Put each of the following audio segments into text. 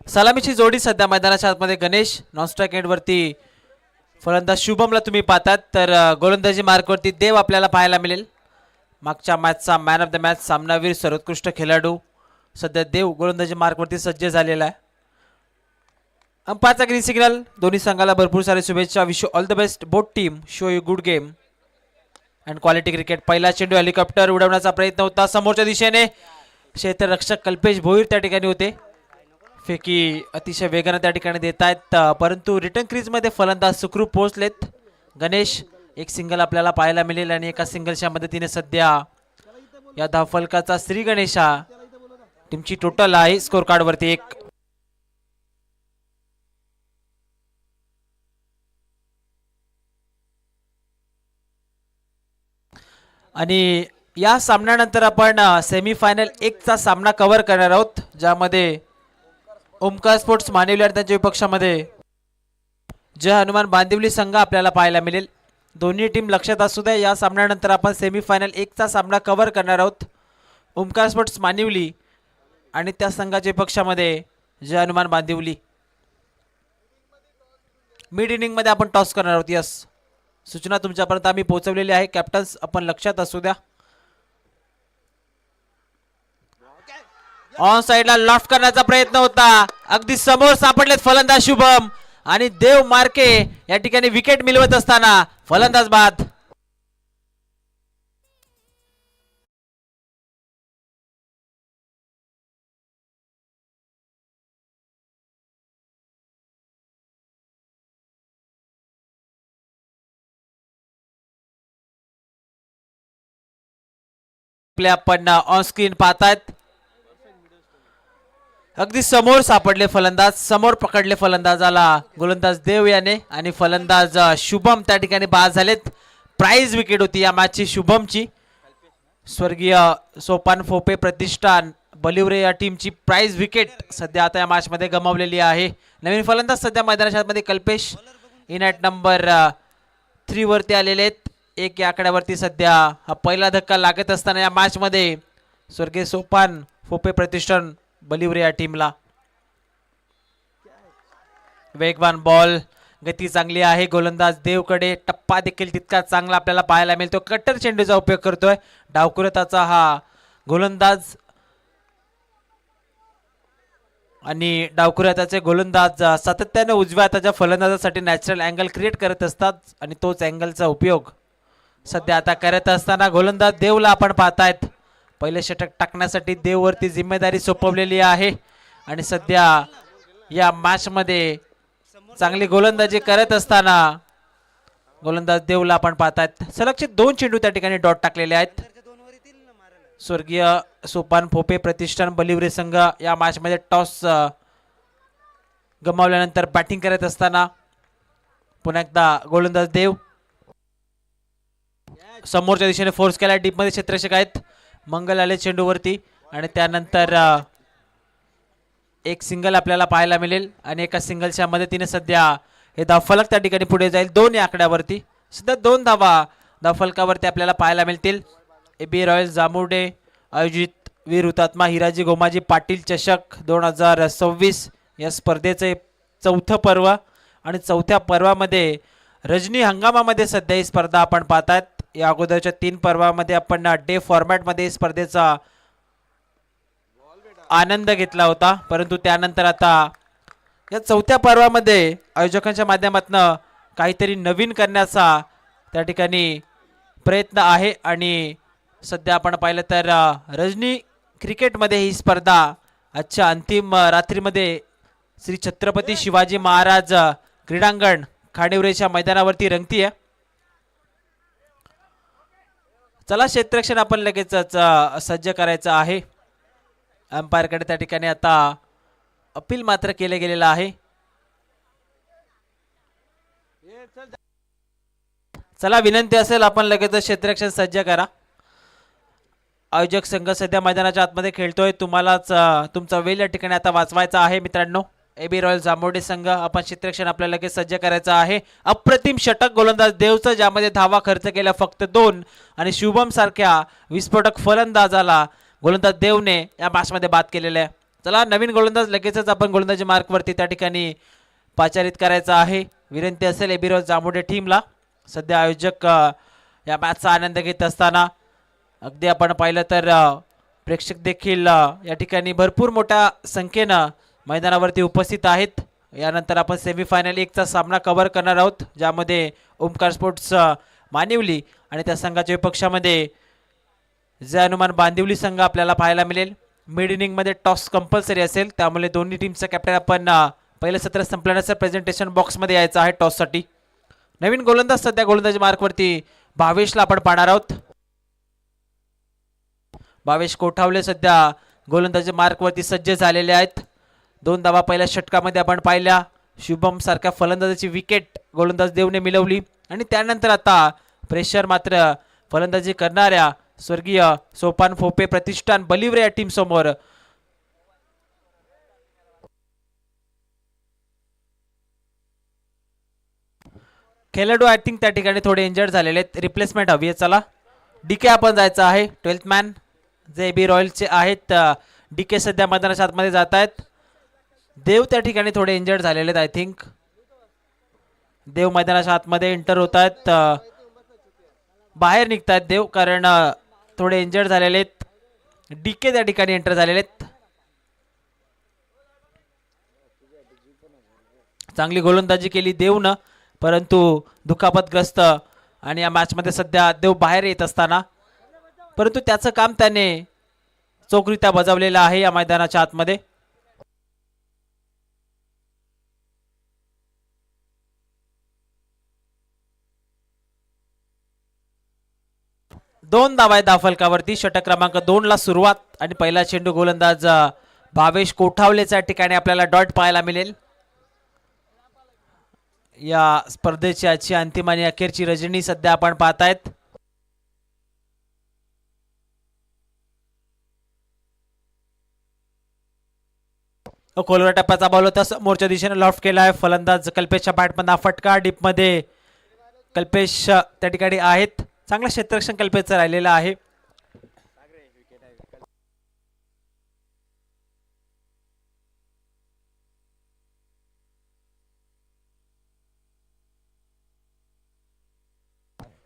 सलामीची जोडी सध्या मैदानाच्या आतमध्ये गणेश नॉन स्ट्राइक एंड वरती फलंदाज शुभमला तुम्ही पाहतात तर गोलंदाजी मार्कवरती देव आपल्याला पाहायला मिळेल। मागच्या मॅचचा मॅन ऑफ द मॅच सामनावीर सर्वोत्कृष्ट खेळाडू सध्या देव गोलंदाजी मार्कवरती सज्ज झालेला आहे। अंपायरचा ग्रीन सिग्नल दोन्ही संघाला भरपूर सारे शुभेच्छा। Wish you all the best both team show you good game and quality cricket. पहिला चेंडू हेलिकॉप्टर उडवण्याचा प्रयत्न होता समोरच्या दिशेने क्षेत्ररक्षक कल्पेश भोईर त्या ठिकाणी होते। फेकी अतिशय वेगाने त्या ठिकाणी देत आहेत परंतु रिटर्न क्रीज मध्ये फलंदाज सुखरूप पोहोचलेत। गणेश एक सिंगल आपल्याला पाहायला मिळेल आणि एका सिंगलच्या मदतीने सध्या या धावफलकाचा श्री गणेशा टीमची टोटल आहे स्कोर कार्ड वरती 1। आणि या सामन्यानंतर आपण सेमीफायनल 1 चा सामना कव्हर करणार आहोत ज्यामध्ये ओमकार स्पोर्ट्स मानिवली आणि त्यांच्या विपक्षामध्ये जय हनुमान बांदिवली संघ आपल्याला पाहायला मिळेल। दोन्ही टीम लक्षात असू द्या या सामन्यानंतर आपण सेमीफायनल 1 चा सामना कव्हर करणार आहोत। ओमकार स्पोर्ट्स मानिवली आणि त्या संघाच्या विपक्षामध्ये जय हनुमान बांदिवली। मिड इनिंग मध्ये आपण टॉस करणार आहोत। यस सूचना तुमच्यापर्यंत आम्ही पोहोचवलेली आहे कॅप्टन्स आपण लक्षात असू द्या। ऑन साइडला लॉफ्ट करण्याचा प्रयत्न होता अगदी समोर सापडलेत फलंदाज शुभम आणि देव मार्के या ठिकाणी विकेट मिळवत असताना फलंदाज बाद। आपण ऑन स्क्रीन पाहतायत अगदी समोर सापडले फलंदाज समोर पकडले फलंदाजाला गोलंदाज देव याने आणि फलंदाज शुभम त्या ठिकाणी बाद झालेत। प्राइज विकेट होती या मॅचची शुभमची। स्वर्गीय सोपान फोपे प्रतिष्ठान बलिवरे या टीमची प्राइज विकेट सध्या आता या मॅच मध्ये गमावलेली आहे। नवीन फलंदाज सध्या मैदानाच्या मध्ये कल्पेश इन ॲट नंबर 3 वरती आलेले आहेत। 1 या आकड्यावरती सध्या हा पहिला धक्का लागत असताना या मॅच मध्ये स्वर्गीय सोपान फोपे प्रतिष्ठान बलिवरे या टीमला वेगवान बॉल गती चांगली आहे। गोलंदाज देवकडे टप्पा देखील तितका चांगला आपल्याला पाहायला मिळतो। कट्टर चेंडूचा उपयोग करतोय डावकुरताचा हा गोलंदाज आणि डावकुरताचे गोलंदाज सातत्याने उजव्या हाताच्या फलंदाजासाठी नॅचरल अँगल क्रिएट करत असतात आणि तोच अँगलचा उपयोग सध्या आता करत असताना गोलंदाज देवला आपण पाहतायत। पहिले षटक टाकण्यासाठी देववरती जिम्मेदारी सोपवलेली आहे आणि सध्या या मॅच मध्ये चांगली गोलंदाजी करत असताना गोलंदाज देवला आपण पाहतायत। सलगचे 2 चेंडू त्या ठिकाणी डॉट टाकलेले आहेत। स्वर्गीय सोपान फोपे प्रतिष्ठान बलिवरे संघ या मॅच मध्ये टॉस गमावल्यानंतर बॅटिंग करत असताना पुन्हा एकदा गोलंदाज देव समोरच्या दिशेने फोर्स केला डीप मध्ये क्षेत्ररक्षक आहेत मंगल आले चेंडूवरती आणि त्यानंतर एक सिंगल आपल्याला पाहायला मिळेल आणि एका सिंगलच्या मदतीने सध्या हे धावफलक त्या ठिकाणी पुढे जाईल। 2 या आकड्यावरती सध्या 2 धावा धावफलकावरती आपल्याला पाहायला मिळतील। AB रॉयल जामुर्डे आयोजित वीर हुतात्मा हिराजी गोमाजी पाटील चषक 2026 या स्पर्धेचे 4थं पर्व आणि 4थ्या पर्वामध्ये रजनी हंगामामध्ये सध्या ही स्पर्धा आपण पाहतात। या अगोदरच्या 3 पर्वामध्ये आपण डे फॉर्मॅट मध्ये स्पर्धेचा आनंद घेतला होता परंतु त्यानंतर आता या 4थ्या पर्वामध्ये आयोजकांच्या माध्यमातून काहीतरी नवीन करण्याचा त्या ठिकाणी प्रयत्न आहे आणि सध्या आपण पाहिलं तर रजनी क्रिकेटमध्ये ही स्पर्धा आजच्या अंतिम रात्रीमध्ये श्री छत्रपती शिवाजी महाराज क्रीडांगण खांडेवरेच्या मैदानावरती रंगतीये। चला क्षेत्ररक्षण आपण लगेचच सज्ज करायचं आहे। अंपायरकडे त्या ठिकाणी आता अपील मात्र केले गेलेलं आहे। चला विनंती असेल आपण लगेच क्षेत्ररक्षण सज्ज करा। आयोजक संघ सध्या मैदानाच्या आतमध्ये खेळतोय तुम्हालाच तुमचा वेळ या ठिकाणी आता वाचवायचा आहे मित्रांनो। AB रॉयल जांभोडे संघ आपण क्षेत्ररक्षण आपल्याला लगेच सज्ज करायचं आहे। अप्रतिम षटक गोलंदाज देवचं ज्यामध्ये धावा खर्च केल्या फक्त 2 आणि शुभम सारख्या विस्फोटक फलंदाजाला गोलंदाज देवने या मॅच मध्ये बाद केलेले आहे। चला नवीन गोलंदाज लगेचच आपण गोलंदाजी मार्कवरती त्या ठिकाणी पाचारित करायचा आहे. विनंती असेल एबिरोज जांभुडे टीमला. सध्या आयोजक या मॅचचा आनंद घेत असताना अगदी आपण पाहिलं तर प्रेक्षक देखील या ठिकाणी भरपूर मोठ्या संख्येनं मैदानावरती उपस्थित आहेत. यानंतर आपण सेमीफायनल 1चा सामना कव्हर करणार आहोत, ज्यामध्ये ओमकार स्पोर्ट्स मानिवली आणि त्या संघाच्या विपक्षामध्ये जय हनुमान बांदिवली संघ आपल्याला पाहायला मिळेल. मिड इनिंगमध्ये टॉस कंपल्सरी असेल, त्यामुळे दोन्ही टीमचा कॅप्टन आपण पहिलं सत्र संपल्यानंतर प्रेझेंटेशन बॉक्समध्ये यायचं आहे टॉससाठी. नवीन गोलंदाज सध्या गोलंदाजी मार्कवरती भावेशला आपण पाहणार आहोत. भावेश कोठावले सध्या गोलंदाजी मार्कवरती सज्ज झालेले आहेत. 2 धावा पहिल्या षटकामध्ये आपण पाहिल्या. शुभम सारख्या फलंदाजाची विकेट गोलंदाज देवने मिळवली आणि त्यानंतर आता प्रेशर मात्र फलंदाजी करणाऱ्या स्वर्गीय सोपान फोपे प्रतिष्ठान बलिवरे या टीम समोर. खेळाडू आय थिंक त्या ठिकाणी थोडे इंजर्ड झालेले आहेत, रिप्लेसमेंट हवी आहे. चला डीके आपण जायचं आहे. 12th मॅन जे बी रॉयल्सचे आहेत डीके सध्या मैदानाच्या आतमध्ये जात आहेत. देव त्या ठिकाणी थोडे इंजर्ड झालेले आहेत. आय थिंक देव मैदानाच्या आतमध्ये एंटर होत आहेत, बाहेर निघतात देव, कारण थोडे इंजर्ड झालेले आहेत. डीके त्या ठिकाणी एंटर झालेले आहेत. चांगली गोलंदाजी केली देवनं, परंतु दुखापतग्रस्त आणि या मॅचमध्ये सध्या देव बाहेर येत असताना, परंतु त्याचं काम त्याने चोखरित्या बजावलेलं आहे या मैदानाच्या आतमध्ये. दोन धावा आहेत फलकावरती. षटक क्रमांक 2 ला सुरुवात आणि पहिला चेंडू गोलंदाज भावेश कोठावलेच्या ठिकाणी आपल्याला डॉट पाहायला मिळेल. या स्पर्धेची आजची अंतिम आणि अखेरची रजनी सध्या आपण पाहतायत. खोलवर टप्प्याचा बॉल होता, समोरच्या दिशेने लॉफ्ट केला आहे. फलंदाज कल्पेशच्या बॅटमधून फटका डीप मध्ये. कल्पेश त्या ठिकाणी आहेत. चांगलं क्षेत्ररक्षण कल्पेशचं राहिलेलं आहे.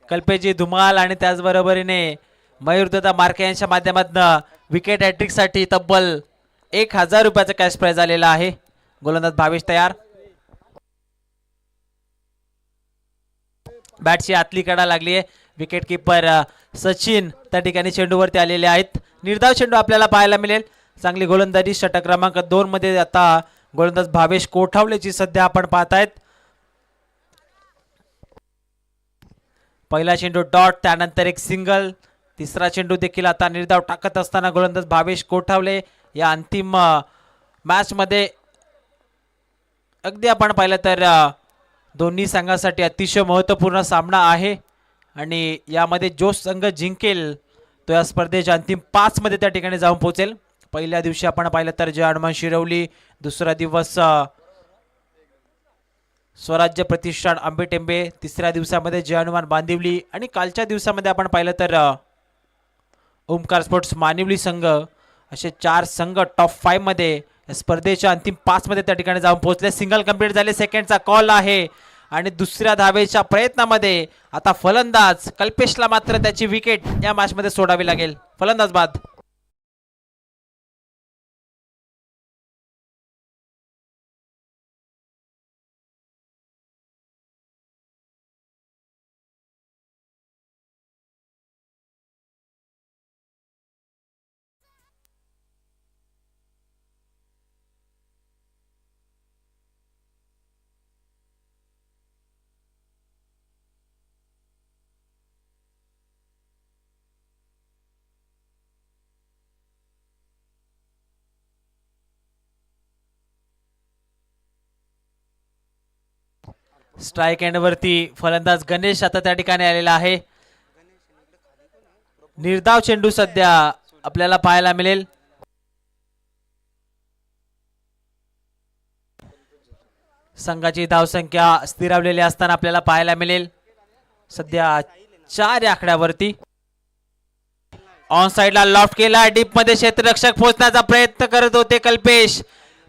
कल्पेशची धुमाल आणि त्याचबरोबरीने मयूरदादा मार्के यांच्या माध्यमातून विकेट हॅट्रिक साठी तब्बल 1000 रुपयाचा कॅश प्राइज आलेला आहे. गोलंदाज भावेश तयार. बॅटची आतली कडा लागली आहे. विकेट किपर सचिन त्या ठिकाणी चेंडूवरती आलेले आहेत. निर्धाव चेंडू आपल्याला पाहायला मिळेल. चांगली गोलंदाजी षटक क्रमांक 2 मध्ये आता गोलंदाज भावेश कोठावलेची सध्या आपण पाहतायत. पहिला चेंडू डॉट, त्यानंतर एक सिंगल. तिसरा चेंडू देखील आता निर्धाव टाकत असताना गोलंदाज भावेश कोठावले. या अंतिम मॅच मध्ये अगदी आपण पाहिलं तर दोन्ही संघासाठी अतिशय महत्त्वपूर्ण सामना आहे आणि यामध्ये जो संघ जिंकेल तो या स्पर्धेच्या अंतिम 5 मध्ये त्या ठिकाणी जाऊन पोहोचेल. पहिल्या दिवशी आपण पाहिलं तर जय हनुमान शिरवली, दुसरा दिवस स्वराज्य प्रतिष्ठान आंबेटेंबे, तिसऱ्या दिवसामध्ये जय हनुमान बांदिवली आणि कालच्या दिवसामध्ये आपण पाहिलं तर ओमकार स्पोर्ट्स मानिवली संघ. असे 4 संघ टॉप 5 मध्ये स्पर्धेच्या अंतिम 5 मध्ये त्या ठिकाणी जाऊन पोहोचले. सिंगल कंप्लीट झाले. सेकंडचा कॉल आहे आणि दुसऱ्या धावेच्या प्रयत्नामध्ये आता फलंदाज कल्पेशला मात्र त्याची विकेट या मॅच मध्ये सोडावी लागेल. फलंदाज बाद. स्ट्राइक एंड वरती फलंदाज गणेश आता त्या ठिकाणी आलेला आहे. निर्धाव चेंडू सध्या आपल्याला पाहायला मिळेल. संघाची धावसंख्या स्थिरावलेली असताना आपल्याला पाहायला मिळेल. सध्या 4 या आकड्यावरती. ऑन साइडला लॉफ्ट केला, डीप मध्ये क्षेत्ररक्षक पोहोचण्याचा प्रयत्न करत होते कल्पेश,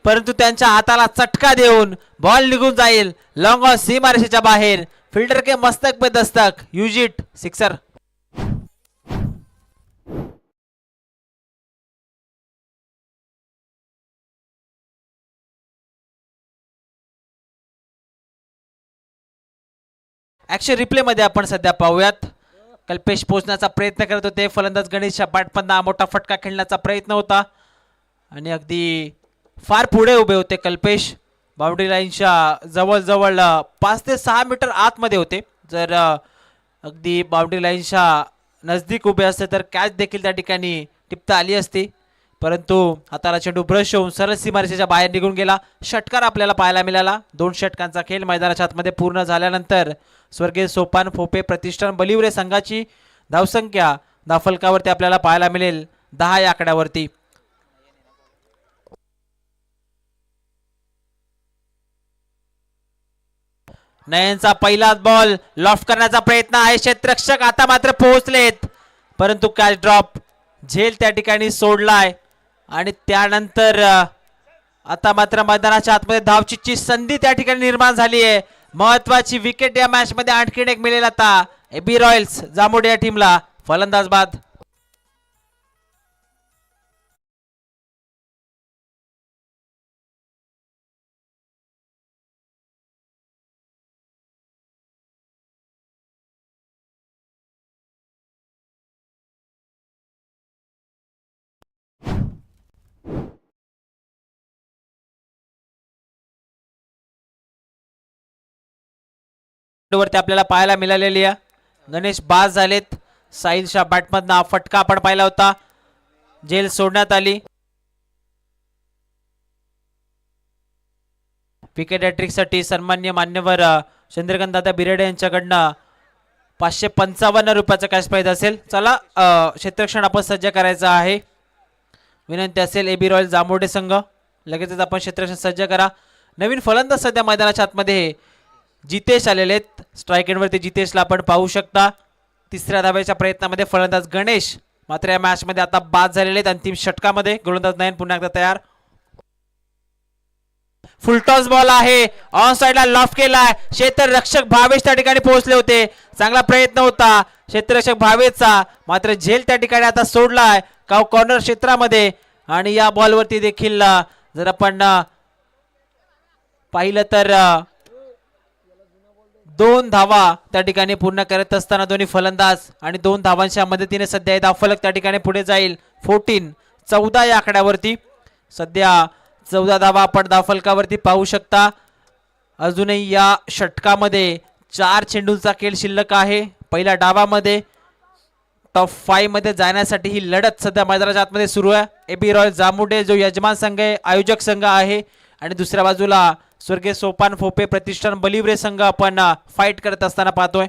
परंतु त्यांच्या हाताला चटका देऊन बॉल निघून जाईल लॉंग ऑन सीमारेषेच्या बाहेर. फिल्डर के मस्तक पे दस्तक, युजिट सिक्सर. ऍक्शन रिप्ले मध्ये आपण सध्या पाहूयात. कल्पेश पोहोचण्याचा प्रयत्न करत होते, फलंदाज गणेश बॅटमधनं मोठा फटका खेळण्याचा प्रयत्न होता आणि अगदी फार पुढे उभे होते कल्पेश. बाउंड्री लाईनच्या जवळजवळ 5 ते 6 मीटर आतमध्ये होते. जर अगदी बाउंड्री लाईनच्या नजदीक उभे असते तर कॅच देखील त्या ठिकाणी टिपता आली असती, परंतु हाताला चेंडू ब्रश होऊन सरळ सीमारेषेच्या बाहेर निघून गेला. षटकार आपल्याला पाहायला मिळाला. 2 षटकांचा खेळ मैदानाच्या आतमध्ये पूर्ण झाल्यानंतर स्वर्गीय सोपान फोपे प्रतिष्ठान बलिवरे संघाची धावसंख्या धावफलकावरती आपल्याला पाहायला मिळेल 10 या आकड्यावरती. नयनचा पहिलाच बॉल लॉफ्ट करण्याचा प्रयत्न आहे, क्षेत्ररक्षक आता मात्र पोहोचलेत, परंतु कॅच ड्रॉप. झेल त्या ठिकाणी सोडलाय आणि त्यानंतर आता मात्र मैदानाच्या आतमध्ये धावचीची संधी त्या ठिकाणी निर्माण झाली आहे. महत्वाची विकेट या मॅच मध्ये आणखीन एक मिळेल आता एबी रॉयल्स जांभोडे या टीमला. फलंदाज बाद. वरती आपल्याला पाहायला मिळालेली आहे. गणेश बाद झालेत. साहिलच्या बॅटमधनं फटका आपण पाहिला होता, जेल सोडण्यात आली. विकेट हॅट्रिक साठी सन्मान्य मान्यवर चंद्रकांत दादा बिरेडे यांच्याकडनं 555 रुपयाचा कॅश प्राइज असेल. चला क्षेत्ररक्षण आपण सज्ज करायचं आहे. विनंती असेल एबी रॉयल जांभोडे संघ लगेचच आपण क्षेत्ररक्षण सज्ज करा. नवीन फलंदाज सध्या मैदानाच्या आतमध्ये जितेश आलेले आहेत. स्ट्राईक एंडवरती जितेशला आपण पाहू शकता. तिसऱ्या धावेच्या प्रयत्नामध्ये फलंदाज गणेश मात्र या मॅच मध्ये आता बाद झालेले आहेत. अंतिम षटकामध्ये गोलंदाज नयन पुन्हा एकदा तयार. फुलटॉस बॉल आहे, ऑन साइडला लॉफ्ट केलाय, क्षेत्ररक्षक भावेश त्या ठिकाणी पोहोचले होते. चांगला प्रयत्न होता क्षेत्ररक्षक भावेशचा, मात्र झेल त्या ठिकाणी आता सोडलाय कॉर्नर क्षेत्रामध्ये. आणि या बॉलवरती देखील जर आपण पाहिलं तर 2 धावा त्या ठिकाणी पूर्ण करत असताना दोन्ही फलंदाज आणि 2 धावांच्या मदतीने सध्या धावफलक त्या ठिकाणी पुढे जाईल 14 या आकड्यावरती. सध्या 14 धावा आपण धावफलकावरती पाहू शकता. अजूनही या षटकामध्ये 4 चेंडूंचा खेळ शिल्लक आहे. पहिल्या डावामध्ये टॉप 5 मध्ये जाण्यासाठी ही लढत सध्या मैदानाच्या आतमध्ये सुरू आहे. एबी रॉयल जांभोडे जो यजमान संघ आहे, आयोजक संघ आहे, आणि दुसऱ्या बाजूला स्वर्गीय सोपान फोपे प्रतिष्ठान बलिवरे संघ आपण फाईट करत असताना पाहतोय.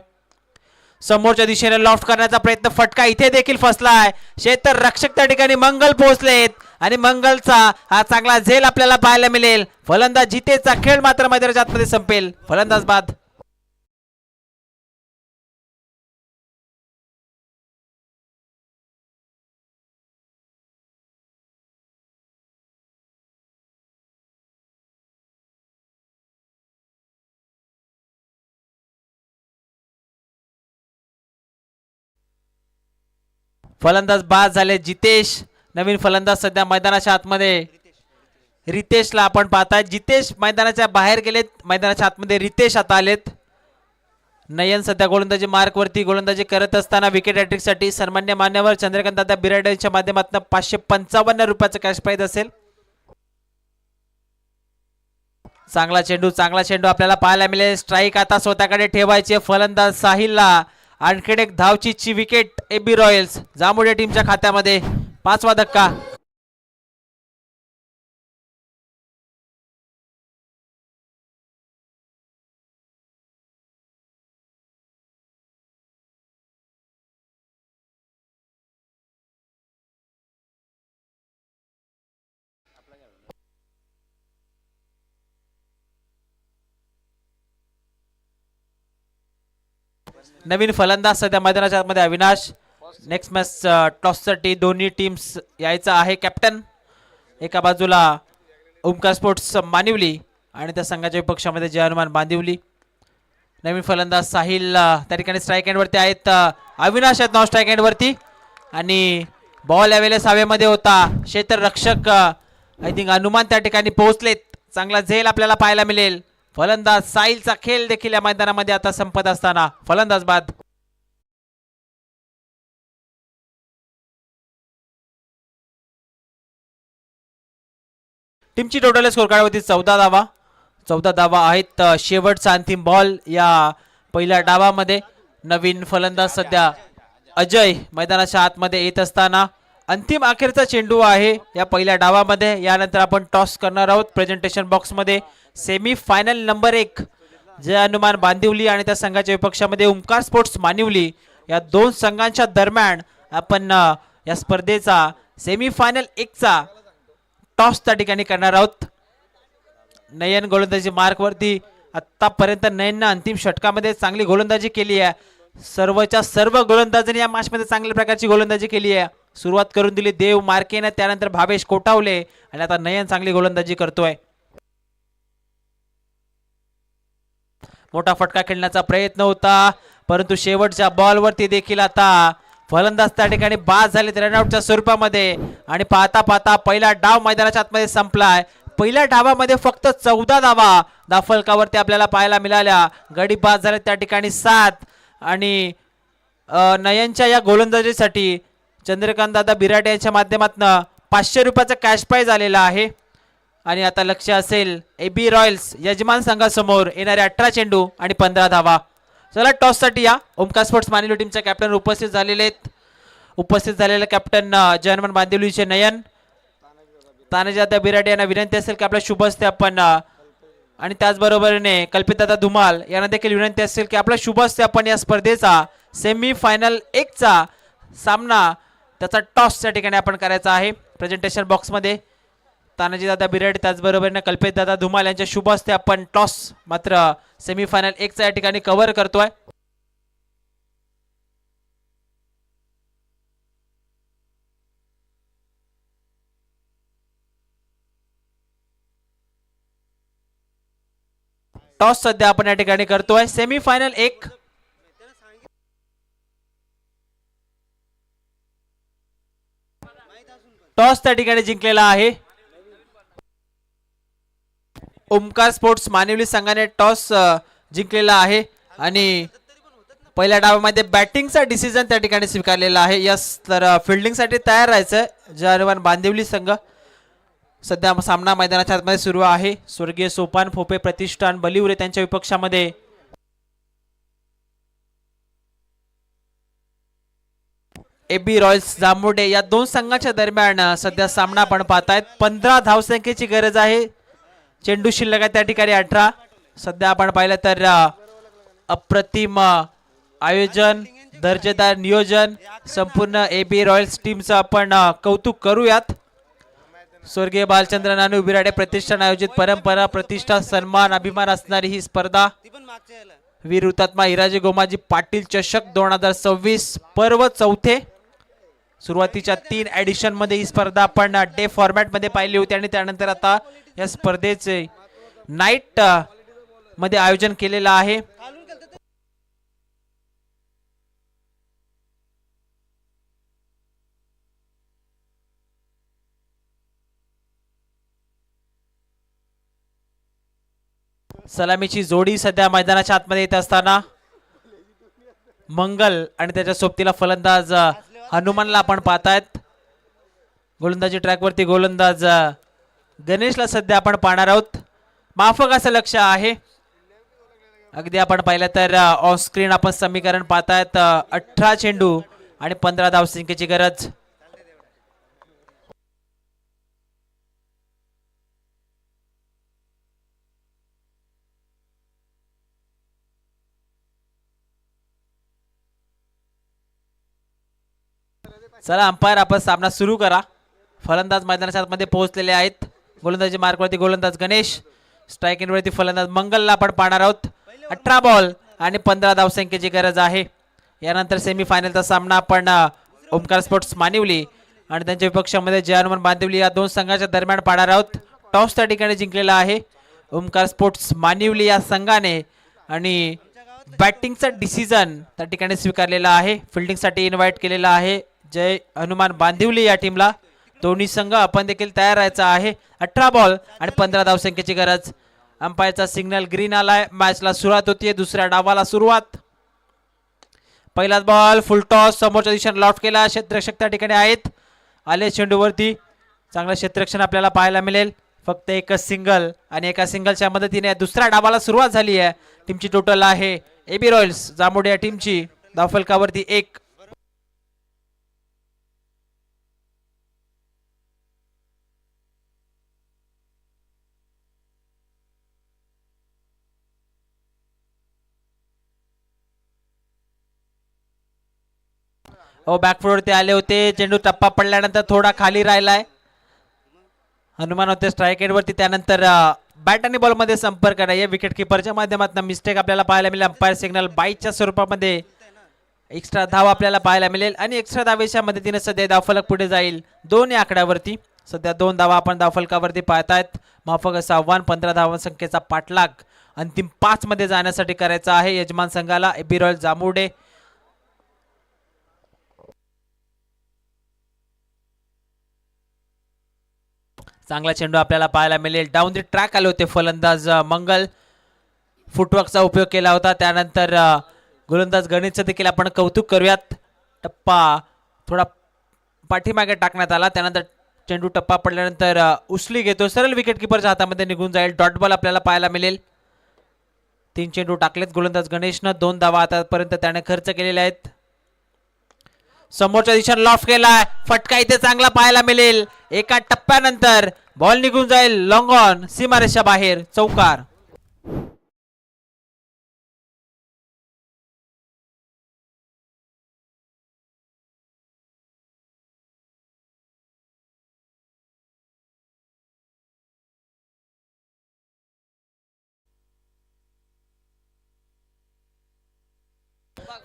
समोरच्या दिशेने लॉफ्ट करण्याचा प्रयत्न, फटका इथे देखील फसलाय. क्षेत्ररक्षक त्या ठिकाणी मंगल पोहोचलेत आणि मंगलचा हा चांगला झेल आपल्याला पाहायला मिळेल. फलंदाज जितेचा खेळ मात्र मैदानाच्या आतमध्ये संपेल. फलंदाज बाद. फलंदाज बाद झाले जितेश. नवीन फलंदाज सध्या मैदानाच्या आतमध्ये रितेशला आपण पाहताय. जितेश मैदानाच्या बाहेर गेलेत, मैदानाच्या आतमध्ये रितेश आता आलेत. नयन सध्या गोलंदाजी मार्क वरती गोलंदाजी करत असताना विकेट हॅट्रिक साठी सन्मान्य मान्यवर चंद्रकांत दादा बिराडे यांच्या माध्यमातून 555 रुपयाचा कॅश प्राइज असेल. चांगला चेंडू आपल्याला पाहायला मिळेल. स्ट्राईक आता स्वतःकडे ठेवायचे फलंदाज साहिलला. आणखीन एक धावचीची विकेट एबी रॉयल्स जांभोडे टीमच्या खात्यामध्ये. 5वा धक्का. नवीन फलंदाज सध्या मैदानाच्या आतमध्ये अविनाश. नेक्स्ट मॅच टॉससाठी दोन्ही टीम्स यायचा आहे. कॅप्टन एका बाजूला ओमकार स्पोर्ट्स मानिवली आणि त्या संघाच्या विपक्षामध्ये जय हनुमान बांदिवली. नवीन फलंदाज साहिल त्या ठिकाणी स्ट्राईक एंडवरती आहेत. अविनाश आहेत नॉन स्ट्राईक एंडवरती आणि बॉल यावेळेस हवेमध्ये होता. क्षेत्ररक्षक आय थिंक हनुमान त्या ठिकाणी पोहोचलेत. चांगला झेल आपल्याला पाहायला मिळेल. फलंदाज साहिलचा खेळ देखील या मैदानामध्ये आता संपत असताना फलंदाज बाद. टीमची टोटल स्कोर कार्ड होती 14 धावा आहेत. शेवटचा अंतिम बॉल या पहिल्या डावामध्ये. नवीन फलंदाज सध्या अजय मैदानाच्या आतमध्ये येत असताना अंतिम अखेरचा चेंडू आहे या पहिल्या डावामध्ये. यानंतर आपण टॉस करणार आहोत प्रेझेंटेशन बॉक्समध्ये. सेमी फायनल नंबर 1 जय हनुमान बांदिवली आणि त्या संघाच्या विपक्षामध्ये ओमकार स्पोर्ट्स मानिवली. या दोन संघांच्या दरम्यान आपण या स्पर्धेचा सेमी फायनल 1चा टॉस त्या ठिकाणी करणार आहोत. नयन गोलंदाजी मार्कवरती. आतापर्यंत नयननं अंतिम षटकामध्ये चांगली गोलंदाजी केली आहे. सर्वच्या सर्व गोलंदाजांनी या मॅचमध्ये चांगल्या प्रकारची गोलंदाजी केली आहे. सुरुवात करून दिली देव मार्केने, त्यानंतर भावेश कोटावले आणि आता नयन चांगली गोलंदाजी करतोय. मोठा फटका खेळण्याचा प्रयत्न होता परंतु शेवटच्या बॉलवरती देखील आता फलंदाज त्या ठिकाणी बाद झाले रनआउटच्या स्वरूपामध्ये. आणि पाहता पाहता पहिला डाव मैदानाच्या आतमध्ये संपलाय. पहिल्या डावामध्ये फक्त 14 धावा धाफलकावरती आपल्याला पाहायला मिळाल्या. गडी बाद झाले त्या ठिकाणी 7 आणि नयनच्या या गोलंदाजीसाठी चंद्रकांत दादा बिराटे यांच्या माध्यमातून 500 रुपयाचा कॅश प्राइज आलेला आहे. आणि आता लक्ष असेल AB रॉयल्स यजमान संघासमोर येणारे 18 चेंडू आणि 15 धावा. चला टॉससाठी या ओमकार स्पोर्ट्स मानिवली टीमच्या कॅप्टन उपस्थित झालेले आहेत. उपस्थित झालेले कॅप्टन जय हनुमान बांदिवलीचे नयन. तानाजी दादा बिराटे यांना विनंती असेल की आपल्या शुभ हस्ते आपण आणि त्याचबरोबरीने कल्पित दादा धुमाल यांना देखील विनंती असेल की आपल्या शुभ हस्ते आपण या स्पर्धेचा सेमी फायनल 1चा सामना त्याचा टॉस त्या ठिकाणी आपण करायचा आहे. प्रेझेंटेशन बॉक्समध्ये तानाजी दादा बिराटे त्याचबरोबरीने कल्पित दादा धुमाल यांच्या शुभ हस्ते आपण टॉस मात्र सेमी फायनल 1चा या ठिकाणी कव्हर करतोय. टॉस सध्या आपण या ठिकाणी करतोय. सेमी फायनल 1 टॉस त्या ठिकाणी जिंकलेला आहे. ओमकार स्पोर्ट्स मानिवली संघाने टॉस जिंकलेला आहे आणि पहिल्या डावामध्ये बॅटिंगचा डिसिजन त्या ठिकाणी स्वीकारलेला आहे. यस, तर फिल्डिंगसाठी तयार राहायचं जय हनुमान बांदिवली संघ. सध्या सामना मैदानाच्या आतमध्ये सुरू आहे. स्वर्गीय सोपान फोपे प्रतिष्ठान बलिवरे त्यांच्या विपक्षामध्ये AB रॉयल्स जांभोडे. या दोन संघाच्या दरम्यान सध्या सामना आपण पाहतायत. 15 धावसंख्येची गरज आहे. चेंडू शिल्लक आहे त्या ठिकाणी 18. सध्या आपण पाहिलं तर अप्रतिम आयोजन, दर्जेदार नियोजन संपूर्ण AB रॉयल्स टीमचं आपण कौतुक करूयात. स्वर्गीय बालचंद्र नानू बिराटे प्रतिष्ठान आयोजित परंपरा प्रतिष्ठा सन्मान अभिमान असणारी ही स्पर्धा वीर हुतात्मा हिराजी गोमाजी पाटील चषक 2026 पर्व 4. सुरुवातीच्या 3 एडिशन मध्ये ही स्पर्धा आपण डे फॉर्मॅट मध्ये पाहिली होती आणि त्यानंतर आता या स्पर्धेचे नाईट मध्ये आयोजन केलेलं आहे. सलामीची जोडी सध्या मैदानाच्या आतमध्ये येत असताना मंगल आणि त्याच्या सोबतीला फलंदाज हनुमानला आपण पाहतायत. गोलंदाजी ट्रॅकवरती गोलंदाज गणेशला सध्या आपण पाहणार आहोत. माफक असं लक्ष आहे. अगदी आपण पाहिलं तर ऑन स्क्रीन आपण समीकरण पाहतायत. 18 चेंडू आणि 15 धावसंख्येची गरज. चला अंपायर आपण सामना सुरू करा. फलंदाज मैदानाच्या आतमध्ये पोहोचलेले आहेत. गोलंदाजी मार्कवरती गोलंदाज गणेश, स्ट्राईक एंडवरती फलंदाज मंगलला आपण पाहणार आहोत. 18 बॉल आणि 15 धावसंख्येची गरज आहे. यानंतर सेमीफायनलचा सामना आपण ओमकार स्पोर्ट्स मानिवली आणि त्यांच्या विपक्षामध्ये जय हनुमान बांदिवली या दोन संघाच्या दरम्यान पाहणार आहोत. टॉस त्या ठिकाणी जिंकलेला आहे ओमकार स्पोर्ट्स मानिवली या संघाने आणि बॅटिंगचा डिसिजन त्या ठिकाणी स्वीकारलेला आहे. फिल्डिंगसाठी इन्व्हाइट केलेला आहे जय हनुमान बांदिवली या टीमला. दोन्ही संघ आपण देखील तयार राहायचा आहे. 18 बॉल आणि 15 धावसंख्येची गरज. अंपायरचा सिग्नल ग्रीन आलाय. मॅचला सुरुवात होतीये. दुसऱ्या डावाला सुरुवात. पहिलाच बॉल फुल टॉस समोरच्या दिशेने लॉफ्ट केला. क्षेत्ररक्षक त्या ठिकाणी आहेत. आले चेंडूवरती. चांगलं क्षेत्ररक्षण आपल्याला पाहायला मिळेल. फक्त एकच सिंगल आणि एका सिंगलच्या मदतीने दुसऱ्या डावाला सुरुवात झाली आहे. टीमची टोटल आहे एबी रॉयल्स जांभोडे या टीमची धावफलकावरती 1. बॅकफुटवरती आले होते. चेंडू टप्पा पडल्यानंतर थोडा खाली राहिलाय. हनुमान होते स्ट्राईक एंडवरती. त्यानंतर बॅट आणि बॉल मध्ये संपर्क नाही. विकेट किपरच्या माध्यमातून मिस्टेक आपल्याला पाहायला मिळेल. अंपायर सिग्नल बाईच्या स्वरूपामध्ये एक्स्ट्रा धाव आपल्याला पाहायला मिळेल आणि एक्स्ट्रा धावेच्या मदतीने सध्या धावफलक पुढे जाईल 2 या आकड्यावरती. सध्या 2 धावा आपण धावफलकावरती पाहतायत. माफक असं आव्हान 15 धावांसंख्येचा पाठलाग अंतिम 5 मध्ये जाण्यासाठी करायचा आहे यजमान संघाला एबी रॉयल जांभोडे. चांगला चेंडू आपल्याला पाहायला मिळेल. डाऊन द ट्रॅक आले होते फलंदाज मंगल. फुटवर्कचा उपयोग केला होता. त्यानंतर गोलंदाज गणेशचं देखील आपण कौतुक करूयात. टप्पा थोडा पाठीमागे टाकण्यात आला. त्यानंतर चेंडू टप्पा पडल्यानंतर उचली घेतो. सरळ विकेट किपरच्या हातामध्ये निघून जाईल. डॉट बॉल आपल्याला पाहायला मिळेल. 3 चेंडू टाकलेत गोलंदाज गणेशनं. 2 धावा आतापर्यंत त्याने खर्च केलेल्या आहेत. समोरच्या दिशेने लॉफ्ट केलाय. फटका इथे चांगला पाहायला मिळेल. एका टप्प्यानंतर बॉल निघून जाईल लॉंग ऑन सीमारेषा बाहेर. चौकार.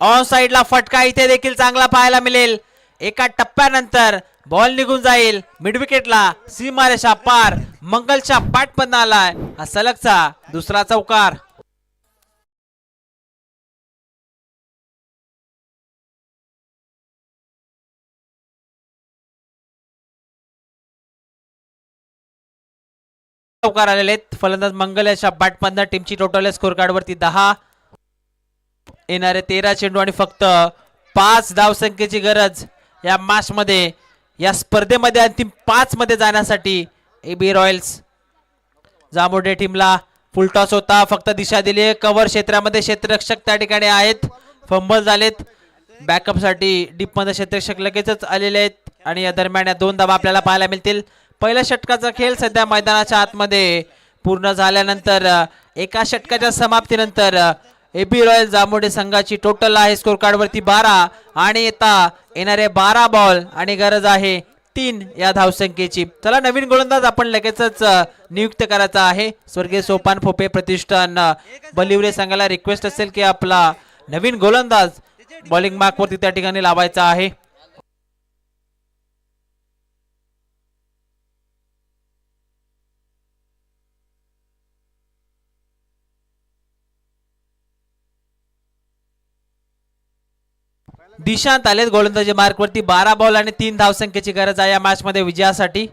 ऑन साइडला फटका इथे देखील चांगला पाहायला मिळेल. एका टप्प्यानंतर बॉल निघून जाईल मिड विकेटला सीमारेषा पार. मंगलच्या बॅट पण आलाय. हा सलगचा दुसरा चौकार. चौकार आलेले आहेत. फलंदाज मंगल याच्या बॅट पण टीमची टोटल स्कोर कार्ड वरती 10. येणारे 13 चेंडू आणि फक्त 5 धावसंख्येची गरज या मॅच मध्ये. या स्पर्धेमध्ये अंतिम 5 मध्ये जाण्यासाठी एबी रॉयल्स जांभोडे टीमला फुल टॉस होता. फक्त दिशा दिली आहे. कव्हर क्षेत्रामध्ये क्षेत्ररक्षक त्या ठिकाणी आहेत. फंबल झालेत. बॅकअप साठी डीप मध्ये क्षेत्ररक्षक लगेचच आलेले आहेत आणि या दरम्यान या 2 धावा आपल्याला पाहायला मिळतील. पहिल्या षटकाचा खेळ सध्या मैदानाच्या आतमध्ये पूर्ण झाल्यानंतर एका षटकाच्या समाप्तीनंतर एबी रॉयल जांभोडे संघाची टोटल आहे स्कोर कार्ड वरती 12 आणि येणारे 12 बॉल आणि गरज आहे 3 या धावसंख्येची. चला नवीन गोलंदाज आपण लगेचच नियुक्त करायचा आहे. स्वर्गीय सोपान फोपे प्रतिष्ठान बलिवरे संघाला रिक्वेस्ट असेल की आपला नवीन गोलंदाज बॉलिंग मार्क वरती त्या ठिकाणी लावायचा आहे. दिशांत आलेत गोलंदाजी मार्क वरती. 12 बॉल आणि 3 धावसंख्येची गरज आहे या मॅच मध्ये विजयासाठी.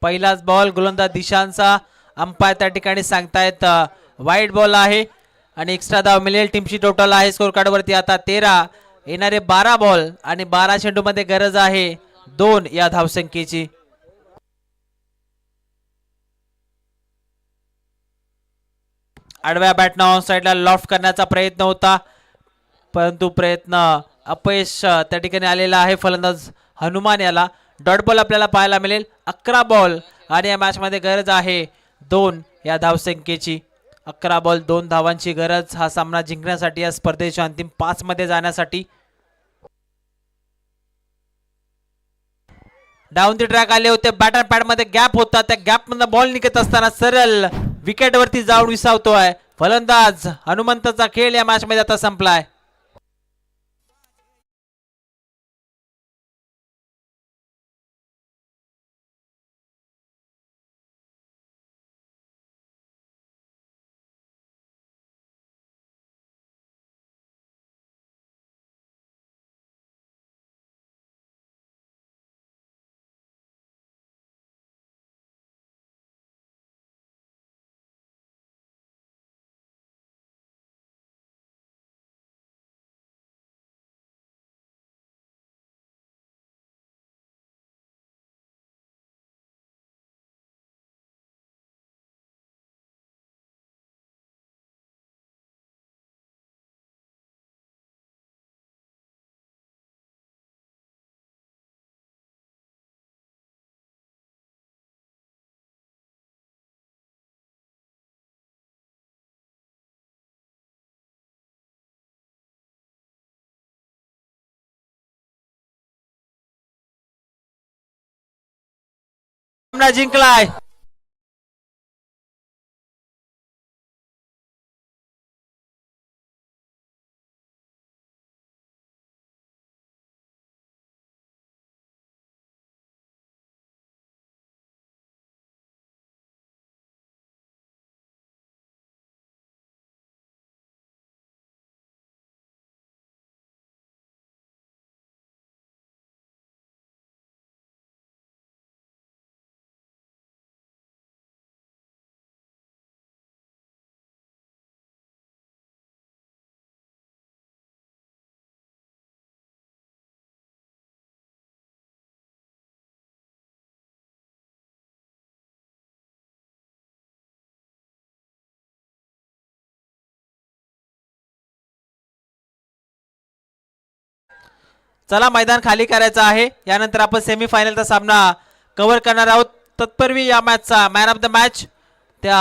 पहिलाच बॉल गोलंदाज दिशांचा. अंपायर त्या ठिकाणी सांगतायत वाईट बॉल आहे आणि एक्स्ट्रा धाव मिळेल. टीमची टोटल आहे स्कोर कार्ड वरती आता 13. येणारे 12 बॉल आणि 12 चेंडू मध्ये गरज आहे 2 या धावसंख्येची. आडव्या बॅटनं ऑन साइडला लॉफ्ट करण्याचा प्रयत्न होता परंतु प्रयत्न अपयश त्या ठिकाणी आलेला आहे फलंदाज हनुमान याला. डॉट बॉल आपल्याला पाहायला मिळेल. 11 बॉल आणि या मॅच मध्ये गरज आहे 2 या धावसंख्येची. 11 बॉल 2 धावांची गरज हा सामना जिंकण्यासाठी या स्पर्धेच्या अंतिम 5 मध्ये जाण्यासाठी. डाऊन द ट्रॅक आले होते. बॅटर पॅड मध्ये गॅप होता. त्या गॅप मधून बॉल निघत असताना सरळ विकेट वरती जाऊन विसावतोय. फलंदाज हनुमंतचा खेळ या मॅच मध्ये आता संपलाय. सामना जिंकलाय. चला मैदान खाली करायचं आहे. यानंतर आपण सेमीफायनलचा सामना कव्हर करणार आहोत. तत्पूर्वी या मॅचचा मॅन ऑफ द मॅच